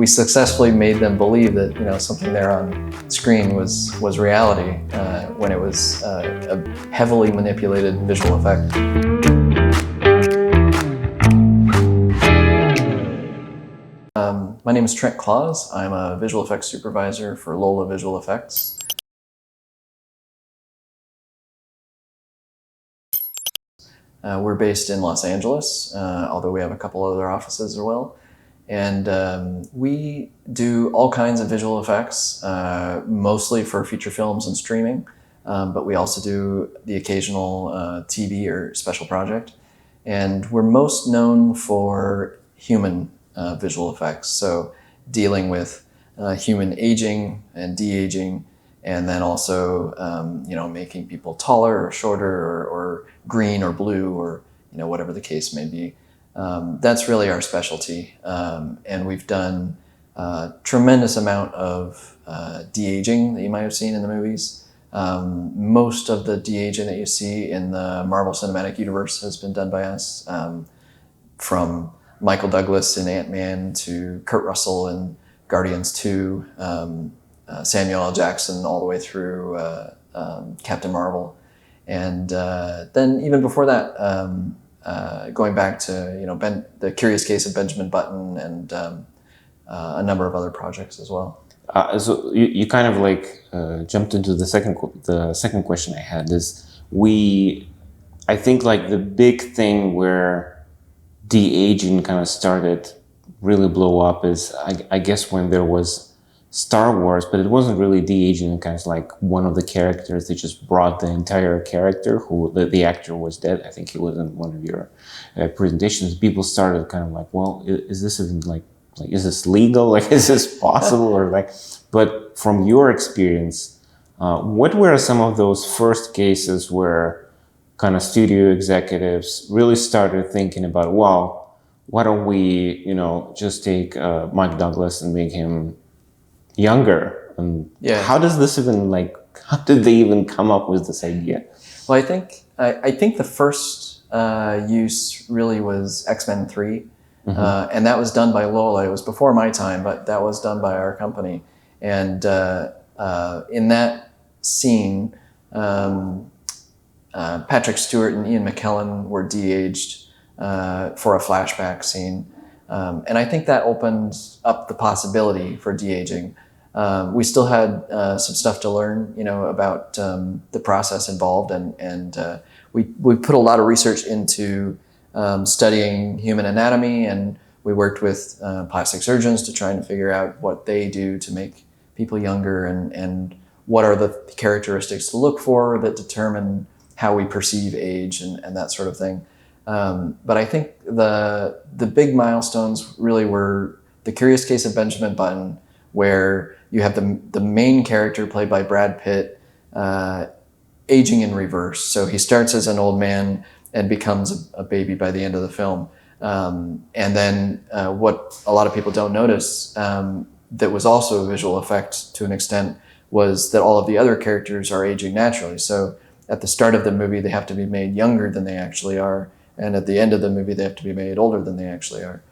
successfully made them believe that, you know, something there on screen was reality when it was a heavily manipulated visual effect. My name is Trent Claus. I'm a visual effects supervisor for Lola Visual Effects. We're based in Los Angeles, although we have a couple other offices as well. And we do all kinds of visual effects, mostly for feature films and streaming, but we also do the occasional TV or special project. And we're most known for human visual effects, so dealing with human aging and de-aging, and then also you know, making people taller or shorter or green or blue or, you know, whatever the case may be. That's really our specialty, and we've done a tremendous amount of de-aging that you might have seen in the movies. Most of the de-aging that you see in the Marvel Cinematic Universe has been done by us, from Michael Douglas in Ant-Man to Kurt Russell in Guardians 2, Samuel L. Jackson all the way through Captain Marvel. And then even before that, going back to, you know, the Curious Case of Benjamin Button and a number of other projects as well. So you kind of like jumped into the second question I had is I think like the big thing where de-aging kind of started really blow up is I guess when there was Star Wars, but it wasn't really de-aging, kind of like one of the characters. They just brought the entire character who the actor was dead. I think he was in one of your presentations. People started kind of like, well, is this even like is this legal? Like, is this possible? Or like, but from your experience, what were some of those first cases where kind of studio executives really started thinking about, well, why don't we, you know, just take Mike Douglas and make him younger? And yeah. How does this even like, how did they even come up with this idea? Well, I think the first use really was X-Men 3. Mm-hmm. And that was done by Lola. It was before my time, but that was done by our company. And in that scene, Patrick Stewart and Ian McKellen were de-aged for a flashback scene. And I think that opened up the possibility for de-aging. We still had some stuff to learn, you know, about the process involved, and we put a lot of research into studying human anatomy, and we worked with plastic surgeons to try and figure out what they do to make people younger, and what are the characteristics to look for that determine how we perceive age and that sort of thing. But I think the big milestones really were The Curious Case of Benjamin Button, where you have the main character played by Brad Pitt aging in reverse. So he starts as an old man and becomes a baby by the end of the film. And then what a lot of people don't notice, that was also a visual effect to an extent, was that all of the other characters are aging naturally. So at the start of the movie, they have to be made younger than they actually are. And at the end of the movie, they have to be made older than they actually are.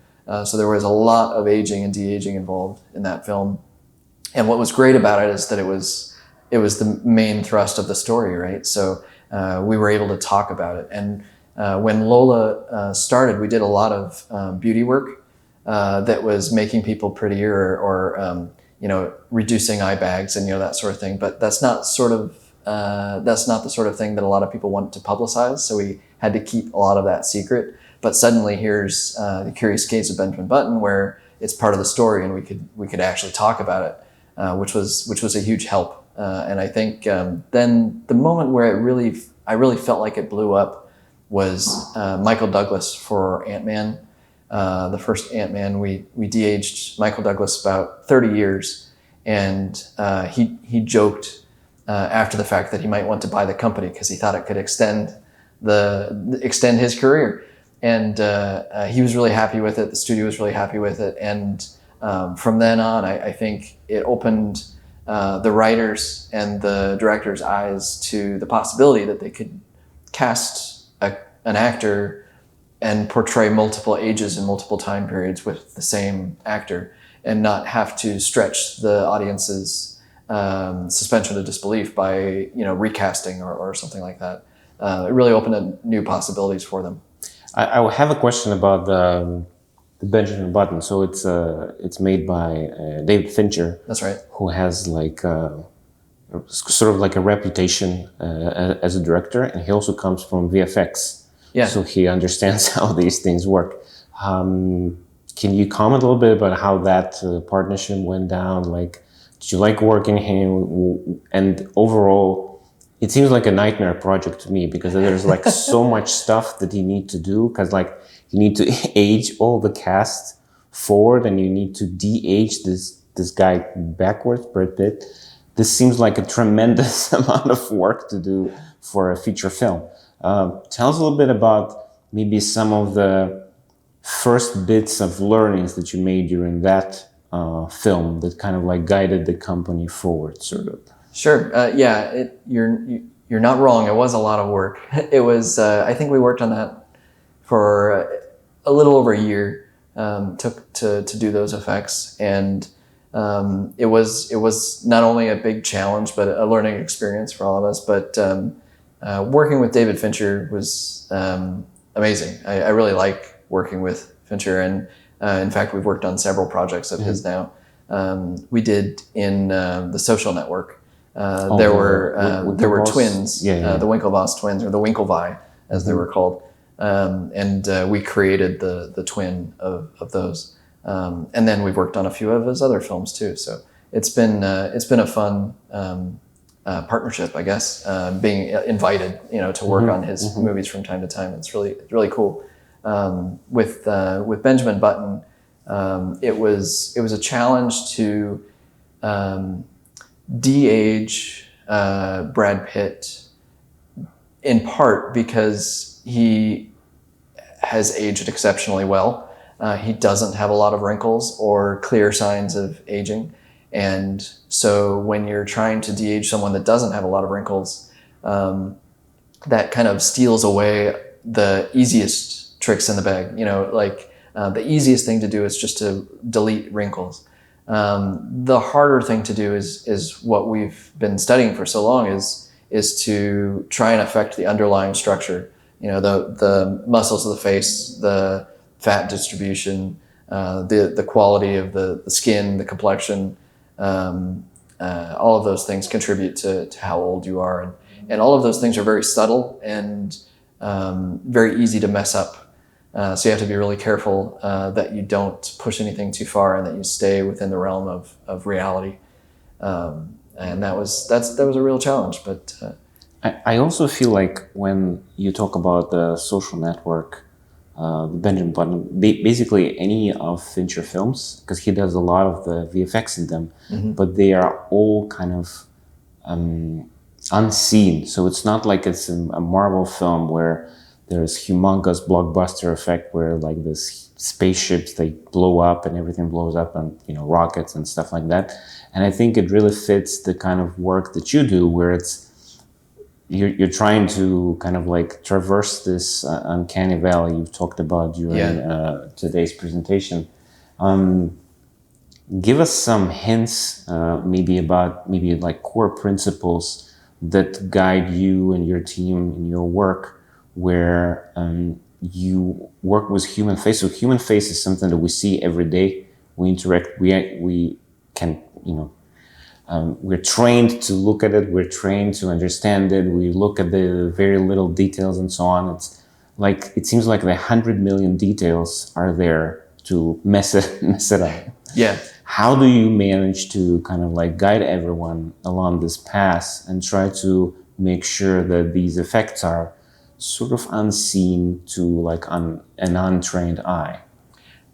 So there was a lot of aging and de-aging involved in that film. And what was great about it is that it was the main thrust of the story, right? So we were able to talk about it. And when Lola started, we did a lot of beauty work that was making people prettier or you know, reducing eye bags and, you know, that sort of thing. But that's not the sort of thing that a lot of people want to publicize. So we had to keep a lot of that secret. But suddenly here's The Curious Case of Benjamin Button, where it's part of the story, and we could actually talk about it, which was a huge help. And I think then the moment where I really felt like it blew up was Michael Douglas for Ant-Man. The first Ant-Man, we de-aged Michael Douglas about 30 years, and he joked after the fact that he might want to buy the company because he thought it could extend his career. And he was really happy with it. The studio was really happy with it. And from then on, I think it opened the writers and the director's eyes to the possibility that they could cast an actor and portray multiple ages and multiple time periods with the same actor. and not have to stretch the audience's suspension of disbelief by recasting or something like that. It really opened up new possibilities for them. I have a question about the Benjamin Button. So it's made by David Fincher. That's right. Who has like sort of like a reputation as a director, and he also comes from VFX. Yeah. So he understands how these things work. Can you comment a little bit about how that partnership went down? Like, did you like working him? And overall, it seems like a nightmare project to me because there's like so much stuff that you need to do. Because like you need to age all the cast forward, and you need to de-age this guy backwards per bit. This seems like a tremendous amount of work to do for a feature film. Tell us a little bit about maybe some of the first bits of learnings that you made during that film that kind of like guided the company forward, sort of. Sure. You're not wrong. It was a lot of work. It was. I think we worked on that for a little over a year. Took to do those effects, and it was not only a big challenge, but a learning experience for all of us. But working with David Fincher was amazing. I really like working with Fincher, and in fact, we've worked on several projects of his now. We did in The Social Network. There were twins, the Winklevoss twins, or the Winklevi, as they were called, and we created the twin of those. And then we've worked on a few of his other films too. So it's been a fun partnership, I guess. Being invited, to work on his movies from time to time. It's really cool. With Benjamin Button, it was a challenge to de-age Brad Pitt, in part because he has aged exceptionally well. He doesn't have a lot of wrinkles or clear signs of aging. And so when you're trying to de-age someone that doesn't have a lot of wrinkles, that kind of steals away the easiest tricks in the bag. The easiest thing to do is just to delete wrinkles. The harder thing to do is what we've been studying for so long is to try and affect the underlying structure. The muscles of the face, the fat distribution, the quality of the skin, the complexion. All of those things contribute to how old you are, and all of those things are very subtle and very easy to mess up. So you have to be really careful that you don't push anything too far and that you stay within the realm of reality. And that was a real challenge. But I also feel like when you talk about the Social Network, the Benjamin Button, basically any of Fincher films, because he does a lot of the VFX in them, but they are all kind of unseen. So it's not like it's a Marvel film where there's humongous blockbuster effect where like this spaceships, they blow up and everything blows up, and rockets and stuff like that. And I think it really fits the kind of work that you do, where you're trying to kind of like traverse this uncanny valley you've talked about during today's presentation. Give us some hints, maybe like core principles that guide you and your team in your work, where you work with human face. So human face is something that we see every day. We interact. We can, we're trained to look at it. We're trained to understand it. We look at the very little details and so on. It's like, it seems like 100 million details are there to mess it up. Yeah. How do you manage to kind of like guide everyone along this path and try to make sure that these effects are sort of unseen to like an untrained eye?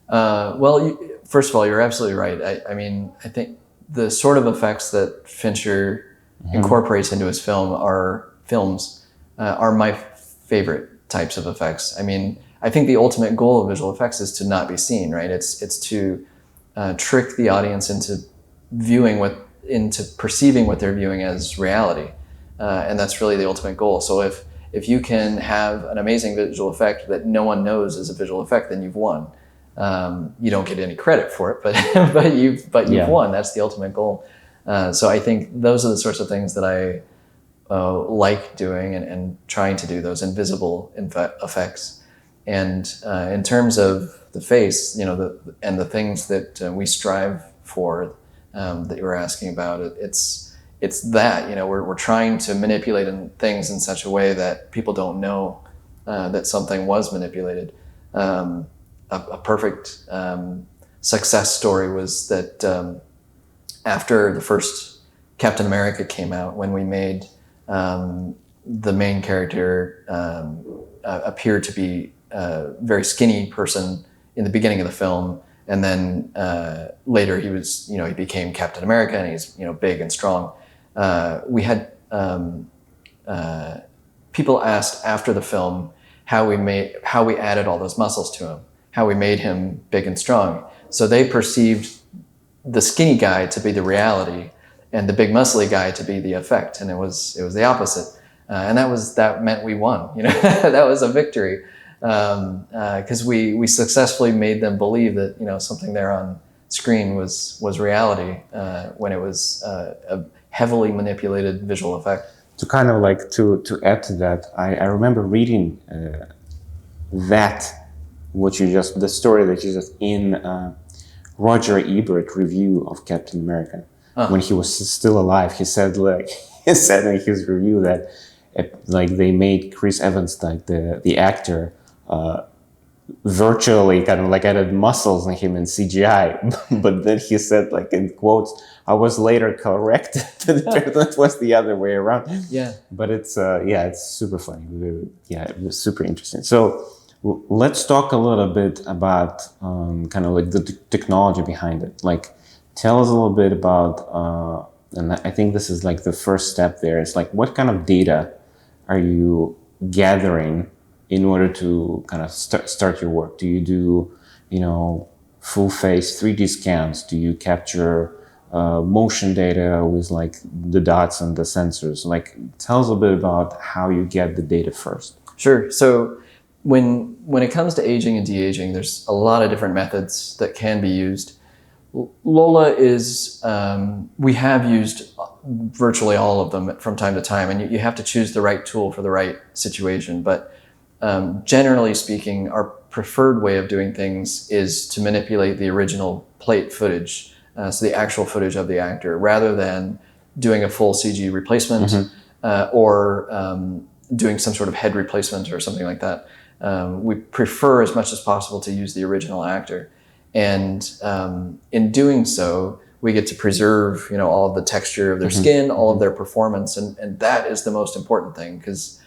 First of all, you're absolutely right. I mean, I think the sort of effects that Fincher incorporates into his films are my favorite types of effects. I mean, I think the ultimate goal of visual effects is to not be seen, right? It's to trick the audience into perceiving what they're viewing as reality, and that's really the ultimate goal. So if you can have an amazing visual effect that no one knows is a visual effect, then you've won. you don't get any credit for it, but you've won. That's the ultimate goal. So I think those are the sorts of things that I like doing and trying to do, those invisible effects. And in terms of the face, and the things that we strive for, that you were asking about, it's that, we're trying to manipulate things in such a way that people don't know that something was manipulated. A perfect success story was that after the first Captain America came out, when we made the main character appear to be a very skinny person in the beginning of the film, and then later he became Captain America, and he's big and strong. We had people asked after the film how we added all those muscles to him, how we made him big and strong. So they perceived the skinny guy to be the reality, and the big muscly guy to be the effect, and it was the opposite. And that meant we won. That was a victory, because we successfully made them believe that something there on screen was reality, when it was a heavily manipulated visual effect. To kind of like to add to that, I remember reading the story that you just in Roger Ebert review of Captain America. When he was still alive, he said in his review that they made Chris Evans, like the actor, virtually kind of like added muscles in him in CGI. But then he said, like in quotes, I was later corrected that it was the other way around. Yeah. But it's super funny. It was super interesting. So let's talk a little bit about kind of like the technology behind it. Like, tell us a little bit about, and I think this is like the first step there. It's like, what kind of data are you gathering in order to kind of start your work? Do you do, full face 3D scans? Do you capture motion data with like the dots and the sensors? Like, tell us a bit about how you get the data first. Sure. So when it comes to aging and de-aging, there's a lot of different methods that can be used. Lola is, we have used virtually all of them from time to time, and you have to choose the right tool for the right situation. But generally speaking, our preferred way of doing things is to manipulate the original plate footage, so the actual footage of the actor, rather than doing a full CG replacement, or doing some sort of head replacement or something like that. We prefer as much as possible to use the original actor. And in doing so, we get to preserve, all of the texture of their skin, all of their performance, and that is the most important thing, because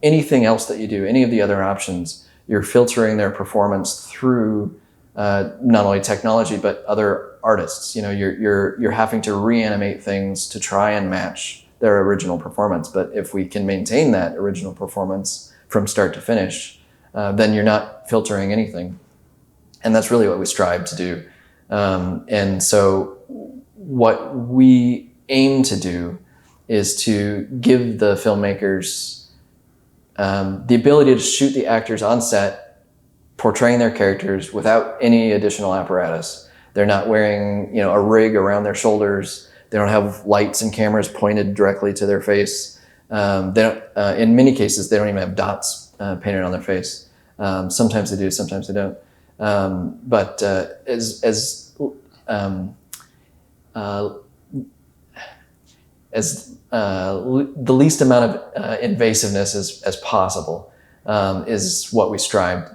anything else that you do, any of the other options, you're filtering their performance through not only technology but other artists. You're having to reanimate things to try and match their original performance. But if we can maintain that original performance from start to finish, then you're not filtering anything. And that's really what we strive to do. And so what we aim to do is to give the filmmakers the ability to shoot the actors on set, portraying their characters without any additional apparatus. They're not wearing a rig around their shoulders. They don't have lights and cameras pointed directly to their face. They don't, in many cases, they don't even have dots painted on their face. Sometimes they do, sometimes they don't. But as the least amount of invasiveness as possible is what we strive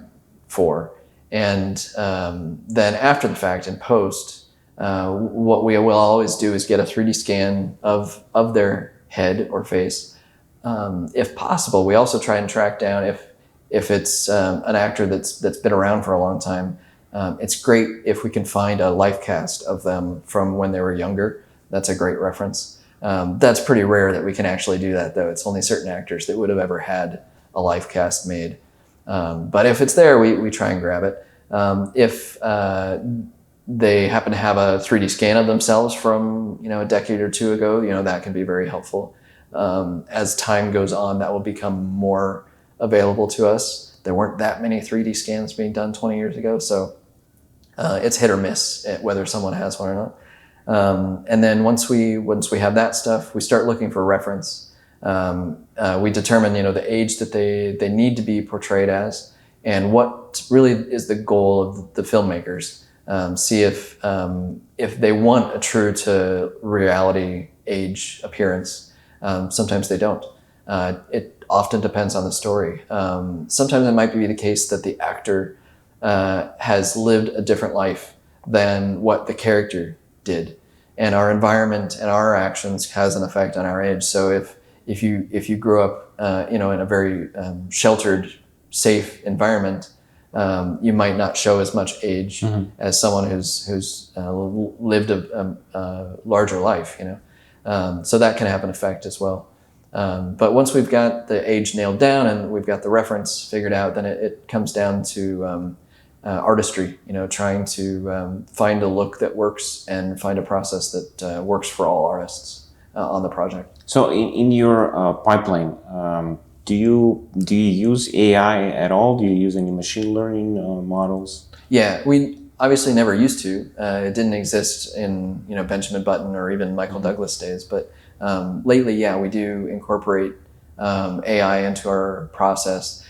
for. And then after the fact, in post, what we will always do is get a 3D scan of their head or face. If possible, we also try and track down if it's an actor that's been around for a long time. It's great if we can find a life cast of them from when they were younger. That's a great reference. That's pretty rare that we can actually do that, though. It's only certain actors that would have ever had a life cast made. But if it's there, we try and grab it. If they happen to have a 3D scan of themselves from a decade or two ago, that can be very helpful. As time goes on, that will become more available to us. there weren't that many 3D scans being done 20 years ago. So it's hit or miss whether someone has one or not. And then once we have that stuff, we start looking for reference. We determine, the age that they need to be portrayed as, and what really is the goal of the filmmakers. See if they want a true to reality age appearance. Sometimes they don't. It often depends on the story. Sometimes it might be the case that the actor has lived a different life than what the character did, and our environment and our actions has an effect on our age. So if you grew up in a very sheltered, safe environment, you might not show as much age as someone who's lived a larger life. So that can have an effect as well. But once we've got the age nailed down and we've got the reference figured out, then it comes down to artistry, trying to find a look that works and find a process that works for all artists on the project. So in your pipeline, do you use AI at all? Do you use any machine learning models? Yeah, we obviously never used to. It didn't exist in Benjamin Button or even Michael Douglas days, but lately, yeah, we do incorporate AI into our process.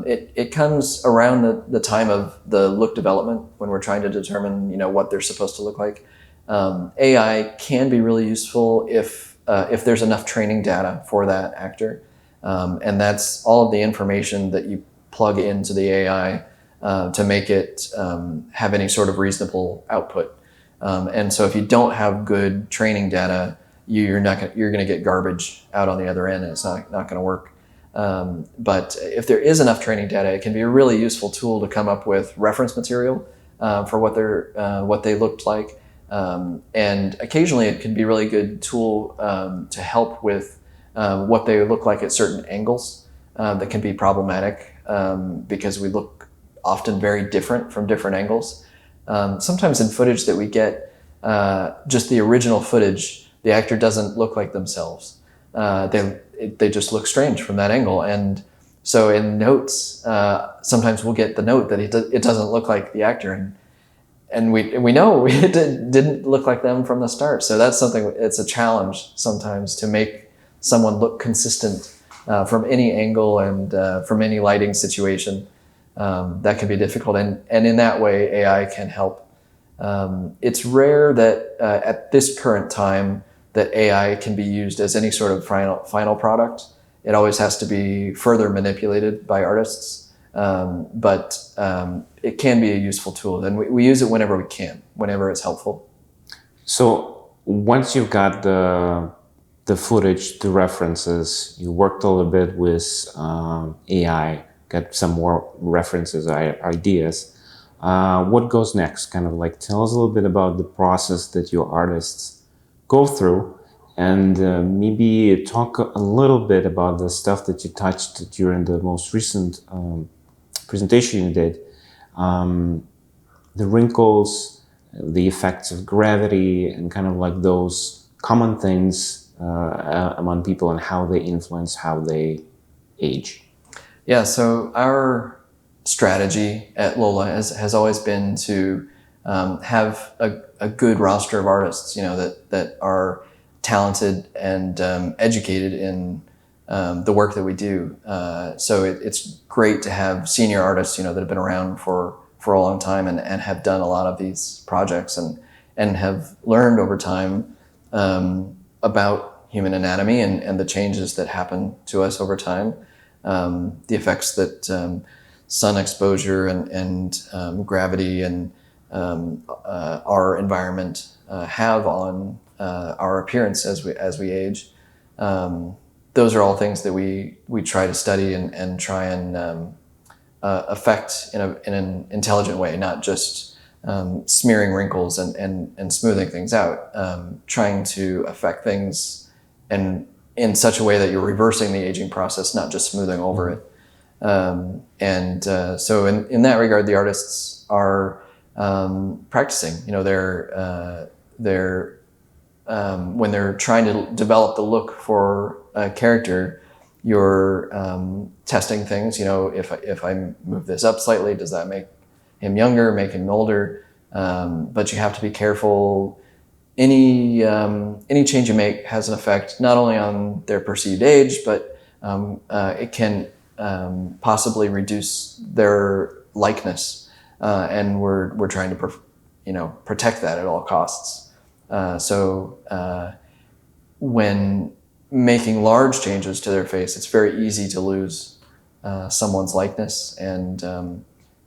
It comes around the time of the look development when we're trying to determine what they're supposed to look like. AI can be really useful if there's enough training data for that actor, and that's all of the information that you plug into the AI to make it have any sort of reasonable output. And so if you don't have good training data, you're going to get garbage out on the other end, and it's not going to work. But if there is enough training data, it can be a really useful tool to come up with reference material for what they looked like. And occasionally it can be a really good tool to help with what they look like at certain angles that can be problematic because we look often very different from different angles. Sometimes in footage that we get, just the original footage, the actor doesn't look like themselves. They just look strange from that angle. And so in notes, sometimes we'll get the note that it doesn't look like the actor. And we know it didn't look like them from the start. So that's something, it's a challenge sometimes to make someone look consistent from any angle and from any lighting situation. That can be difficult. And in that way, AI can help. It's rare that at this current time that AI can be used as any sort of final product. It always has to be further manipulated by artists. But it can be a useful tool, and we use it whenever we can, whenever it's helpful. So once you've got the footage, the references, you worked a little bit with AI, got some more references, ideas. What goes next? Kind of like tell us a little bit about the process that your artists go through, and maybe talk a little bit about the stuff that you touched during the most recent presentation you did, the wrinkles, the effects of gravity, and kind of like those common things among people and how they influence how they age. Yeah, so our strategy at Lola has always been to have a good roster of artists, that are talented and educated in the work that we do. So it's great to have senior artists, that have been around for a long time and have done a lot of these projects and have learned over time about human anatomy and the changes that happen to us over time, the effects that sun exposure and gravity and our environment have on our appearance as we age. Those are all things that we try to study and try and affect in an intelligent way, not just smearing wrinkles and smoothing things out, trying to affect things and in such a way that you're reversing the aging process, not just smoothing over it. So in that regard, the artists are practicing. They're when they're trying to develop the look for a character, you're testing things. If I move this up slightly, does that make him younger, make him older? But you have to be careful. Any change you make has an effect not only on their perceived age, but it can possibly reduce their likeness, and we're trying to protect that at all costs. So when making large changes to their face, it's very easy to lose someone's likeness, and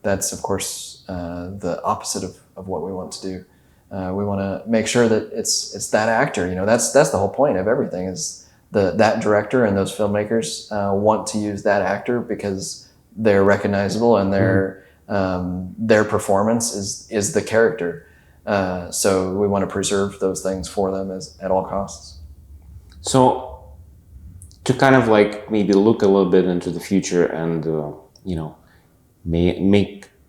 that's of course the opposite of what we want to do. We want to make sure that it's that actor. That's the whole point of everything, is that director and those filmmakers want to use that actor because they're recognizable, and their performance is the character. So we want to preserve those things for them at all costs. So to kind of like maybe look a little bit into the future and build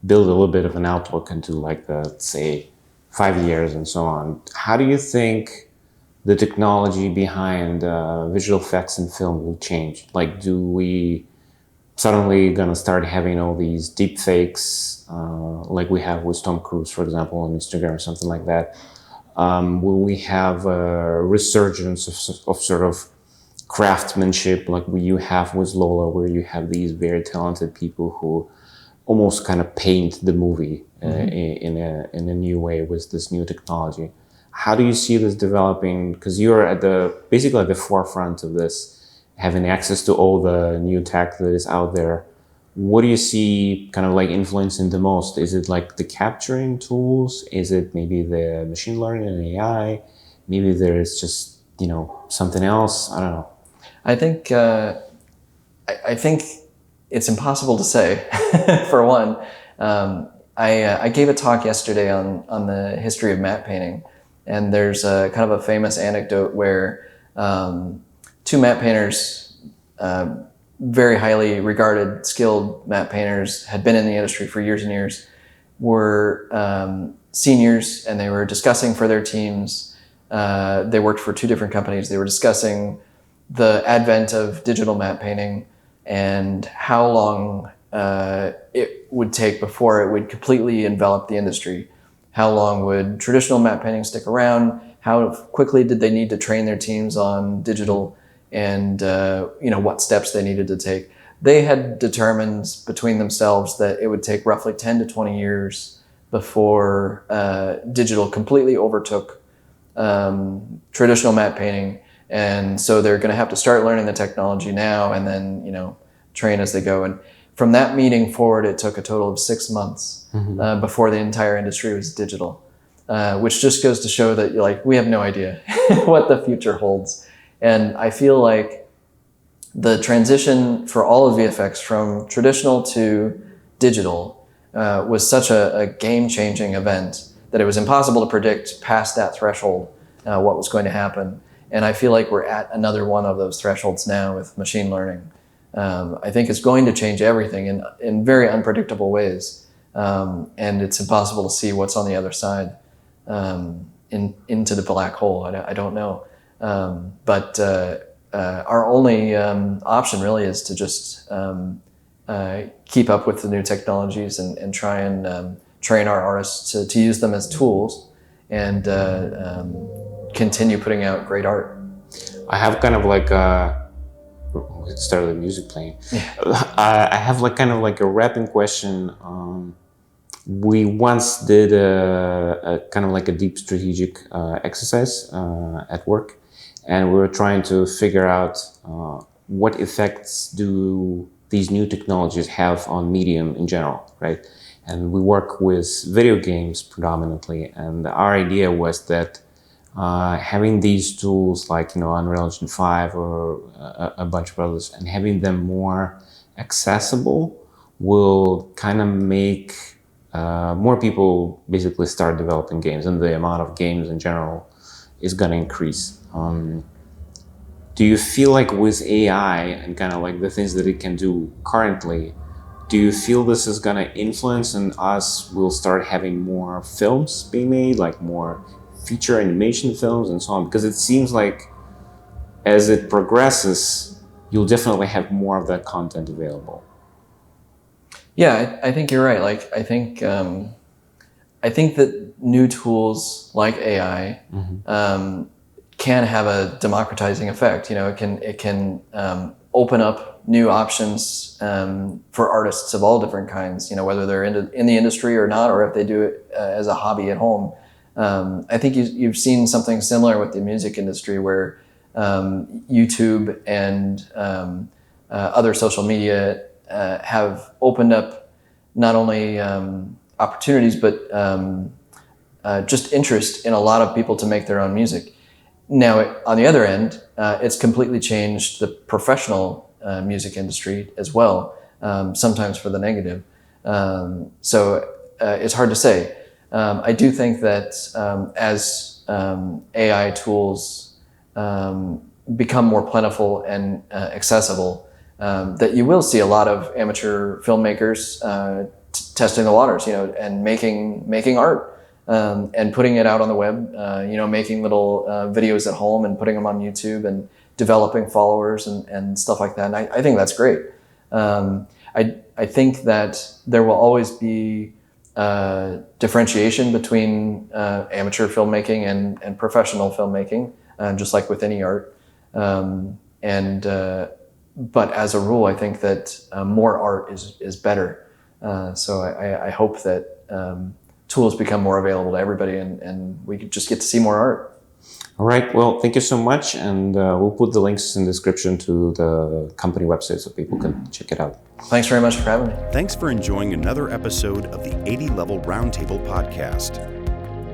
a little bit of an outlook into like let's say 5 years and so on, how do you think the technology behind visual effects in film will change? Like, do we suddenly gonna start having all these deep fakes like we have with Tom Cruise, for example, on Instagram or something like that? Will we have a resurgence of sort of craftsmanship like you have with Lola, where you have these very talented people who almost kind of paint the movie in a new way with this new technology? How do you see this developing? Because you're basically at the forefront of this, having access to all the new tech that is out there. What do you see kind of like influencing the most? Is it like the capturing tools? Is it maybe the machine learning and AI? Maybe there is just something else. I don't know. I think it's impossible to say. For one, I gave a talk yesterday on the history of matte painting, and there's a kind of a famous anecdote where two matte painters, very highly regarded, skilled matte painters, had been in the industry for years and years, were seniors, and they were discussing for their teams. They worked for two different companies. They were discussing the advent of digital matte painting and how long it would take before it would completely envelop the industry. How long would traditional matte painting stick around? How quickly did they need to train their teams on digital, and what steps they needed to take? They had determined between themselves that it would take roughly 10 to 20 years before digital completely overtook traditional matte painting. And so they're going to have to start learning the technology now, and then train as they go. And from that meeting forward, it took a total of 6 months before the entire industry was digital, which just goes to show that we have no idea what the future holds. And I feel like the transition for all of VFX from traditional to digital was such a game-changing event that it was impossible to predict past that threshold what was going to happen. And I feel like we're at another one of those thresholds now with machine learning. I think it's going to change everything in very unpredictable ways. And it's impossible to see what's on the other side into the black hole. I don't know. But our only option really is to just keep up with the new technologies and try and train our artists to use them as tools and continue putting out great art. I have kind of like we started the music playing. I have like kind of like a wrapping question. We once did a kind of like a deep strategic exercise at work, and we were trying to figure out what effects do these new technologies have on medium in general, right? And we work with video games predominantly, and our idea was that having these tools like Unreal Engine 5 or a bunch of others, and having them more accessible will kind of make more people basically start developing games, and the amount of games in general is going to increase. Do you feel like with AI and kind of like the things that it can do currently, do you feel this is going to influence and us will start having more films being made, like more feature animation films and so on? Because it seems like as it progresses, you'll definitely have more of that content available. Yeah, I think you're right. Like, I think that new tools like AI can have a democratizing effect. You know, it can open up new options for artists of all different kinds. You know, whether they're in the industry or not, or if they do it as a hobby at home. I think you've seen something similar with the music industry, where YouTube and other social media have opened up not only opportunities, but just interest in a lot of people to make their own music. Now, on the other end, it's completely changed the professional music industry as well, sometimes for the negative. So it's hard to say. I do think that as AI tools become more plentiful and accessible, that you will see a lot of amateur filmmakers testing the waters, you know, and making art. And putting it out on the web, you know, making little videos at home and putting them on YouTube and developing followers and stuff like that. And I think that's great. I think that there will always be differentiation between amateur filmmaking and professional filmmaking, just like with any art. But as a rule, I think that more art is better. So I hope that tools become more available to everybody, and we could just get to see more art. All right. Well, thank you so much. And we'll put the links in the description to the company website so people can check it out. Thanks very much for having me. Thanks for enjoying another episode of the 80 Level Roundtable podcast.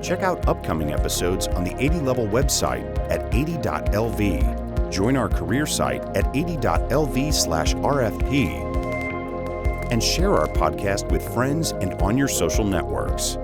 Check out upcoming episodes on the 80 Level website at 80.lv. Join our career site at 80.lv/RFP. And share our podcast with friends and on your social networks.